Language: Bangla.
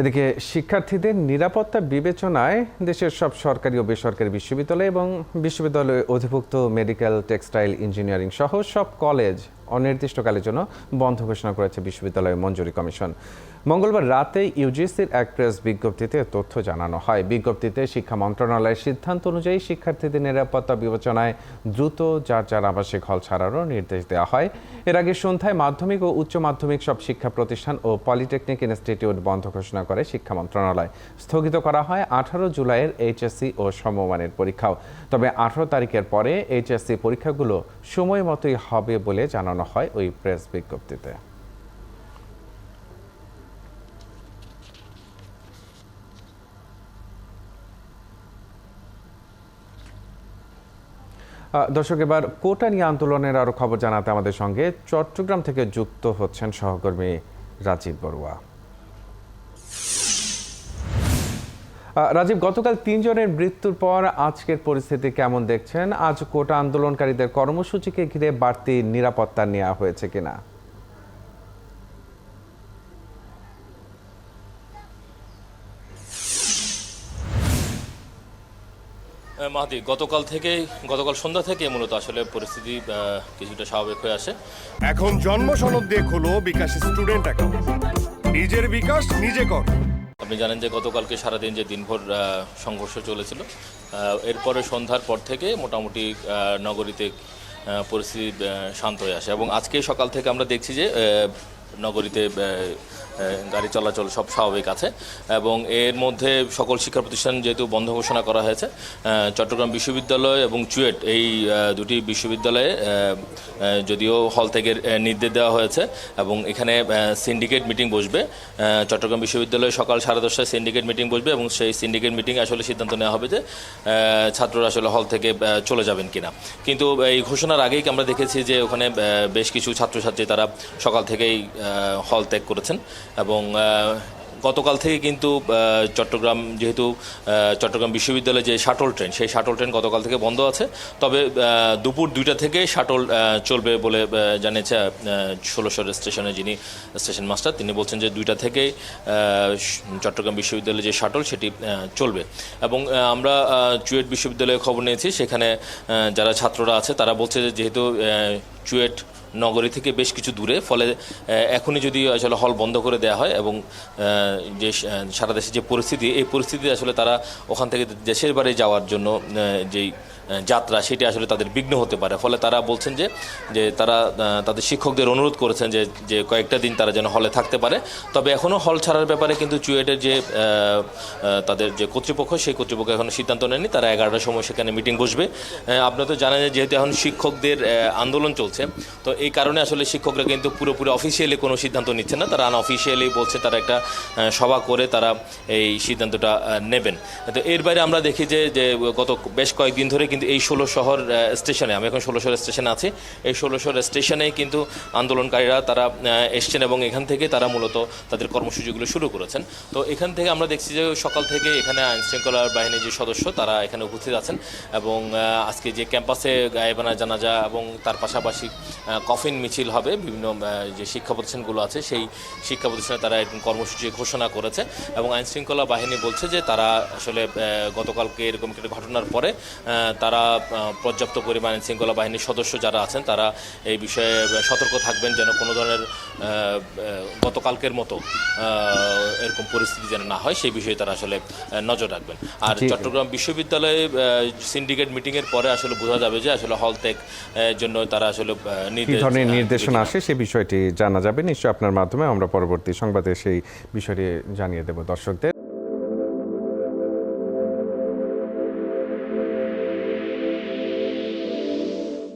এদিকে শিক্ষার্থীদের নিরাপত্তা বিবেচনায় দেশের সব সরকারি ও বেসরকারি বিশ্ববিদ্যালয় এবং বিশ্ববিদ্যালয়ে অধিভুক্ত মেডিকেল, টেক্সটাইল, ইঞ্জিনিয়ারিং সহ সব কলেজ অনির্দিষ্টকালের জন্য বন্ধ ঘোষণা করেছে বিশ্ববিদ্যালয় মঞ্জুরি কমিশন। মঙ্গলবার রাতে ইউজিসির এক প্রেস বিজ্ঞপ্তিতে তথ্য জানানো হয়। বিজ্ঞপ্তিতে শিক্ষা মন্ত্রণালয়ের সিদ্ধান্ত অনুযায়ী শিক্ষার্থীদের নিরাপত্তা বিবেচনায় দ্রুত যার যার আবাসিক হল ছাড়ারও নির্দেশ দেওয়া হয়। এর আগে সন্ধ্যায় মাধ্যমিক ও উচ্চ মাধ্যমিক সব শিক্ষা প্রতিষ্ঠান ও পলিটেকনিক ইনস্টিটিউট বন্ধ ঘোষণা করে শিক্ষা মন্ত্রণালয়। স্থগিত করা হয় 18 জুলাইয়ের এইচএসসি ও সমমানের পরীক্ষাও। তবে 18 তারিখের পরে এইচএসসি পরীক্ষাগুলো সময় মতোই হবে বলে জানানো হয় ওই প্রেস বিজ্ঞপ্তিতে। দর্শক, এবার কোটা নিয়ে আন্দোলনের আরো খবর জানাতে আমাদের সঙ্গে চট্টগ্রাম থেকে যুক্ত হচ্ছেন সহকর্মী রাজীব বড়ুয়া। রাজীব, গতকাল 3 জনের মৃত্যুর পর আজকের পরিস্থিতি কেমন দেখছেন? আজ কোটা আন্দোলনকারীদের কর্মসূচিকে ঘিরে বাড়তি নিরাপত্তা নেওয়া হয়েছে কিনা? মাহাদি, গতকাল সন্ধ্যা থেকে মূলত আসলে পরিস্থিতি কিছুটা স্বাভাবিক হয়ে আসে। এখন জন্ম সনদ দিয়ে খোলো বিকাশ স্টুডেন্ট অ্যাকাউন্ট। নিজের বিকাশ নিজে কর। আপনি জানেন যে গতকালকে সারাদিন যে দিনভর সংঘর্ষ চলেছিল, এরপরে সন্ধ্যার পর থেকে মোটামুটি নগরীতে পরিস্থিতি শান্ত হয়ে আসে এবং আজকে সকাল থেকে আমরা দেখছি যে নগরীতে গাড়ি চলাচল সব স্বাভাবিক আছে এবং এর মধ্যে সকল শিক্ষা প্রতিষ্ঠান যেহেতু বন্ধ ঘোষণা করা হয়েছে, চট্টগ্রাম বিশ্ববিদ্যালয় এবং চুয়েট এই দুটি বিশ্ববিদ্যালয়ে যদিও হল থেকে নির্দেশ দেওয়া হয়েছে এবং এখানে সিন্ডিকেট মিটিং বসবে। চট্টগ্রাম বিশ্ববিদ্যালয়ে সকাল 10:30টায় সিন্ডিকেট মিটিং বসবে এবং সেই সিন্ডিকেট মিটিংয়ে আসলে সিদ্ধান্ত নেওয়া হবে যে ছাত্ররা আসলে হল থেকে চলে যাবেন কিনা। কিন্তু এই ঘোষণার আগেই আমরা দেখেছি যে ওখানে বেশ কিছু ছাত্রছাত্রী তারা সকাল থেকেই হল ত্যাগ করেছেন এবং গতকাল থেকে কিন্তু যেহেতু চট্টগ্রাম বিশ্ববিদ্যালয়ে যে শাটল ট্রেন, সেই শাটল ট্রেন গতকাল থেকে বন্ধ আছে। তবে দুপুর 2টা থেকে শাটল চলবে বলে জানিয়েছে 1600 স্টেশনে যিনি স্টেশন মাস্টার, তিনি বলছেন যে 2টা থেকে চট্টগ্রাম বিশ্ববিদ্যালয়ে যে শাটল সেটি চলবে। এবং আমরা চুয়েট বিশ্ববিদ্যালয়ে খবর নিয়েছি, সেখানে যারা ছাত্ররা আছে তারা বলছে যে যেহেতু চুয়েট নগরী থেকে বেশ কিছু দূরে, ফলে এখনই যদি আসলে হল বন্ধ করে দেওয়া হয় এবং যে সারা দেশে যে পরিস্থিতি, এই পরিস্থিতি আসলে তারা ওখান থেকে দেশের বাড়ি যাওয়ার জন্য যেই যাত্রা সেটি আসলে তাদের বিঘ্ন হতে পারে। ফলে তারা বলছেন যে তারা তাদের শিক্ষকদের অনুরোধ করেছেন যে কয়েকটা দিন তারা যেন হলে থাকতে পারে। তবে এখনও হল ছাড়ার ব্যাপারে কিন্তু চুয়েটের যে তাদের যে কর্তৃপক্ষ, সেই কর্তৃপক্ষ এখনও সিদ্ধান্ত নেয়নি। তারা 11টার সময় সেখানে মিটিং বসবে। আপনারা তো জানেন যে যেহেতু এখন শিক্ষকদের আন্দোলন চলছে, তো এই কারণে আসলে শিক্ষকরা কিন্তু পুরোপুরি অফিসিয়ালি কোনো সিদ্ধান্ত নিচ্ছে না। তারা আনঅফিসিয়ালি বলছে তারা একটা সভা করে তারা এই সিদ্ধান্তটা নেবেন। তো এর বাইরে আমরা দেখি যে গত বেশ কয়েকদিন ধরে কিন্তু এই 16 শহর স্টেশনে, আমি এখন 16 শহর স্টেশনে আছি, এই 16 শহর স্টেশনেই কিন্তু আন্দোলনকারীরা তারা এসছেন এবং এখান থেকে তারা মূলত তাদের কর্মসূচিগুলো শুরু করেছেন। তো এখান থেকে আমরা দেখছি যে সকাল থেকে এখানে আইনশৃঙ্খলা বাহিনীর যে সদস্য তারা এখানে উপস্থিত আছেন এবং আজকে যে ক্যাম্পাসে গায়েবানা জানাজা এবং তার পাশাপাশি কফিন মিছিল হবে বিভিন্ন যে শিক্ষা প্রতিষ্ঠানগুলো আছে, সেই শিক্ষা প্রতিষ্ঠানে তারা এরকম কর্মসূচি ঘোষণা করেছে এবং আইনশৃঙ্খলা বাহিনী বলছে যে তারা আসলে গতকালকে এরকম একটা ঘটনার পরে তারা পর্যাপ্ত পরিমাণ আইনশৃঙ্খলা বাহিনীর সদস্য যারা আছেন তারা এই বিষয়ে সতর্ক থাকবেন যেন কোনো ধরনের গতকালকের মতো এরকম পরিস্থিতি যেন না হয়, সেই বিষয়ে তারা আসলে নজর রাখবেন। আর চট্টগ্রাম বিশ্ববিদ্যালয়ে সিন্ডিকেট মিটিংয়ের পরে আসলে বোঝা যাবে যে আসলে হল ত্যাগ জন্য তারা আসলে নির্দেশনা আসে, সেই বিষয়টি জানা যাবে নিশ্চয়ই আপনার মাধ্যমে। আমরা পরবর্তী সংবাদে সেই বিষয়টি জানিয়ে দেব দর্শকদের।